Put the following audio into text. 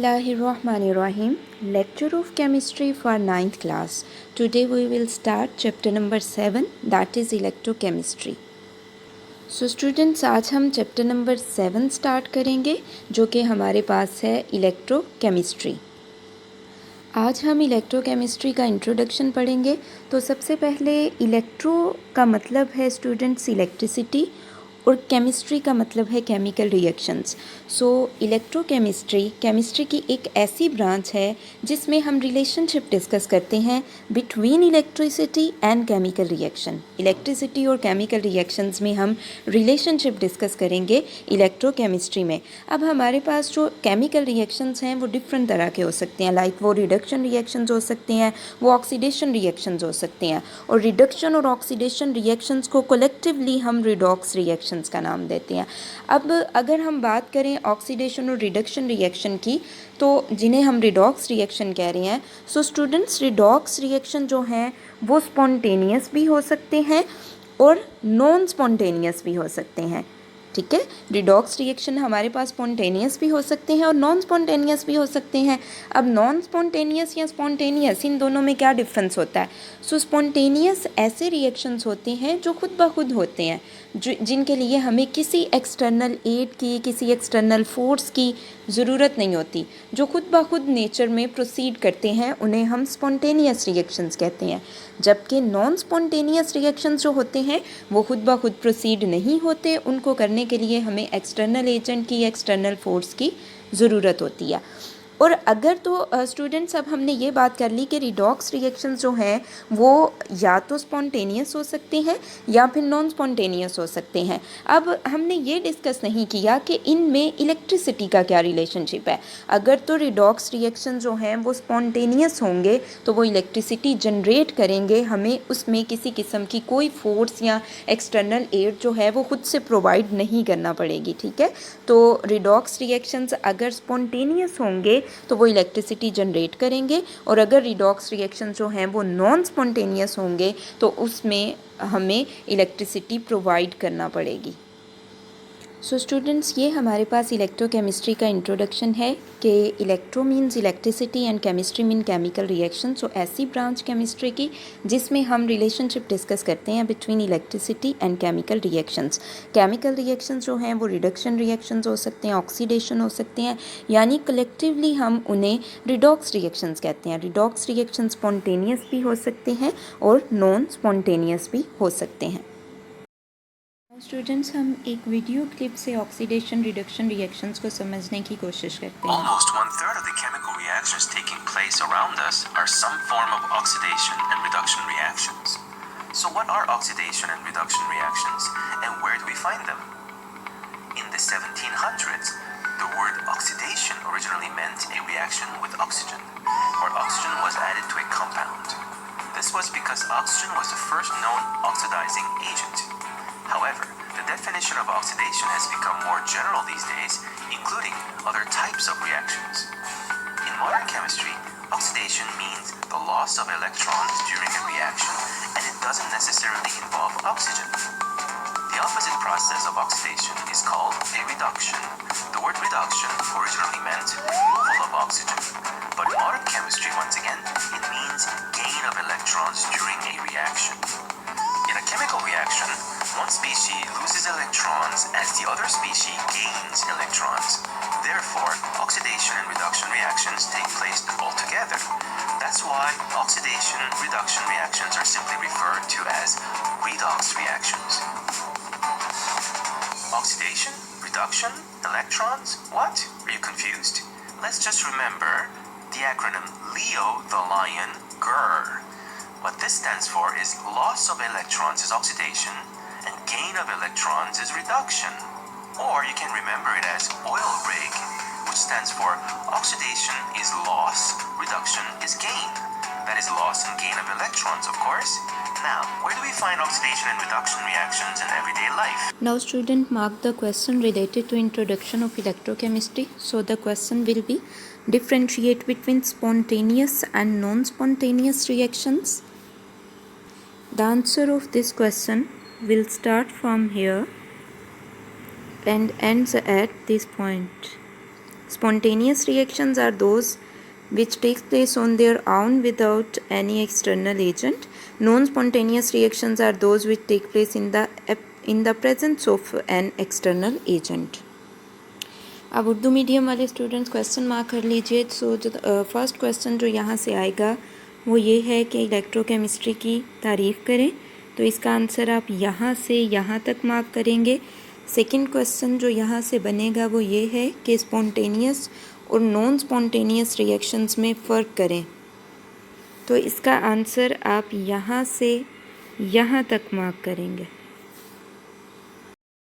Bismillahirrahmanirrahim. Lecture of Chemistry for 9th class. Today we will start chapter number 7, that is Electrochemistry. So students, आज हम chapter number 7 start करेंगे जो कि हमारे पास है इलेक्ट्रोकेमिस्ट्री। आज हम इलेक्ट्रोकेमिस्ट्री का इंट्रोडक्शन पढ़ेंगे। तो सबसे पहले इलेक्ट्रो का मतलब है स्टूडेंट्स इलेक्ट्रिसिटी और केमिस्ट्री का मतलब है केमिकल रिएक्शंस। सो इलेक्ट्रोकेमिस्ट्री केमिस्ट्री की एक ऐसी ब्रांच है जिसमें हम रिलेशनशिप डिस्कस करते हैं between electricity and chemical reaction. Electricity और केमिकल रिएक्शंस में हम रिलेशनशिप डिस्कस करेंगे इलेक्ट्रोकेमिस्ट्री में। अब हमारे पास जो केमिकल रिएक्शंस हैं वो डिफरेंट तरह के हो सकते हैं, लाइक वो रिडक्शन रिएक्शंस हो सकते हैं, वो ऑक्सीडेशन रिएक्शंस हो सकते हैं, और रिडक्शन और ऑक्सीडेशन रिएक्शंस को कलेक्टिवली हम रिडॉक्स रिएक्शंस का नाम देते हैं। अब अगर हम बात करें ऑक्सीडेशन और रिडक्शन रिएक्शन की, तो जिन्हें हम रिडॉक्स रिएक्शन कह रहे हैं, सो स्टूडेंट्स रिडॉक्स रिएक्शन जो हैं वो स्पॉन्टेनियस भी हो सकते हैं और नॉन स्पॉन्टेनियस भी हो सकते हैं। ठीक है, रिडॉक्स रिएक्शन हमारे पास स्पॉन्टेनियस भी हो सकते हैं और नॉन स्पॉन्टेनियस भी हो सकते हैं। अब नॉन स्पॉन्टेनियस या स्पॉन्टेनियस, इन दोनों में क्या डिफरेंस होता है? सो स्पॉन्टेनियस ऐसे रिएक्शंस होते हैं जो खुद ब खुद होते हैं, जिनके लिए हमें किसी एक्सटर्नल एड की, किसी एक्सटर्नल फोर्स की ज़रूरत नहीं होती, जो खुद ब खुद नेचर में प्रोसीड करते हैं, उन्हें हम स्पॉन्टेनियस रिएक्शंस कहते हैं। जबकि नॉन स्पॉन्टेनियस रिएक्शंस जो होते हैं वो खुद ब खुद प्रोसीड नहीं होते, उनको करने के लिए हमें एक्सटर्नल एजेंट की, एक्सटर्नल फोर्स की ज़रूरत होती है। और अगर तो स्टूडेंट्स, अब हमने ये बात कर ली कि रिडॉक्स रिएक्शंस जो हैं वो या तो स्पॉन्टेनियस हो सकते हैं या फिर नॉन स्पॉन्टेनियस हो सकते हैं। अब हमने ये डिस्कस नहीं किया कि इनमें इलेक्ट्रिसिटी का क्या रिलेशनशिप है। अगर तो रिडॉक्स रिएक्शन जो हैं वो स्पॉन्टेनियस होंगे तो वो इलेक्ट्रिसिटी जनरेट करेंगे, हमें उसमें किसी किस्म की कोई फोर्स या एक्सटर्नल एड जो है वो खुद से प्रोवाइड नहीं करना पड़ेगी। ठीक है, तो रिडॉक्स रिएक्शंस अगर स्पॉन्टेनियस होंगे तो वो इलेक्ट्रिसिटी जनरेट करेंगे, और अगर रिडॉक्स रिएक्शन जो हैं वो नॉन स्पॉन्टेनियस होंगे तो उसमें हमें इलेक्ट्रिसिटी प्रोवाइड करना पड़ेगी। सो स्टूडेंट्स, ये हमारे पास इलेक्ट्रोकेमिस्ट्री का इंट्रोडक्शन है कि electro means electricity and chemistry mean chemical reaction. So ऐसी ब्रांच केमिस्ट्री की जिसमें हम रिलेशनशिप डिस्कस करते हैं between electricity and chemical reactions. Chemical reactions जो हैं वो रिडक्शन रिएक्शंस हो सकते हैं, ऑक्सीडेशन हो सकते हैं, यानी कलेक्टिवली हम उन्हें रिडॉक्स रिएक्शंस कहते हैं। रिडॉक्स रिएक्शन स्पॉन्टेनियस भी हो सकते हैं और नॉन स्पॉन्टेनियस भी हो सकते हैं। स्टूडेंट्स, हम एक वीडियो क्लिप से ऑक्सीडेशन रिडक्शन रिएक्शंस को समझने की कोशिश करते हैं। Almost 1/3 of the chemical reactions taking place around us are some form of oxidation and reduction reactions. So what are oxidation and reduction reactions, and where do we find them? In the 1700s, the word oxidation originally meant a reaction with oxygen, where oxygen was added to a compound. This was because oxygen was the first known oxidizing agent. However, the definition of oxidation has become more general these days, including other types of reactions. In modern chemistry, oxidation means the loss of electrons during a reaction, and it doesn't necessarily involve oxygen. The opposite process of oxidation is called a reduction. The word reduction originally meant removal of oxygen, but in modern chemistry, once again, it means gain of electrons during a reaction. In a chemical reaction, one species loses electrons as the other species gains electrons. Therefore, oxidation and reduction reactions take place altogether. That's why oxidation and reduction reactions are simply referred to as redox reactions. Oxidation, reduction, electrons, what? Are you confused? Let's just remember the acronym LEO the lion, GER. What this stands for is loss of electrons is oxidation and gain of electrons is reduction. Or you can remember it as oil rig, which stands for oxidation is loss, reduction is gain. That is loss and gain of electrons, of course. Now, where do we find oxidation and reduction reactions in everyday life? Now student, mark the question related to introduction of electrochemistry. So the question will be, differentiate between spontaneous and non-spontaneous reactions. The answer of this question will start from here and ends at this point. Spontaneous reactions are those which takes place on their own without any external agent. Non-spontaneous reactions are those which take place in the presence of an external agent. अब Urdu medium वाले students question mark कर लीजिए. सो जो first question जो यहाँ से आएगा वो ये है कि इलेक्ट्रोकेमिस्ट्री की तारीफ़ करें. तो इसका आंसर आप यहाँ से यहाँ तक मार्क करेंगे. सेकंड क्वेश्चन जो यहाँ से बनेगा वो ये है कि स्पॉन्टेनियस और नॉन स्पॉन्टेनियस रिएक्शंस में फ़र्क करें. तो इसका आंसर आप यहाँ से यहाँ तक मार्क करेंगे.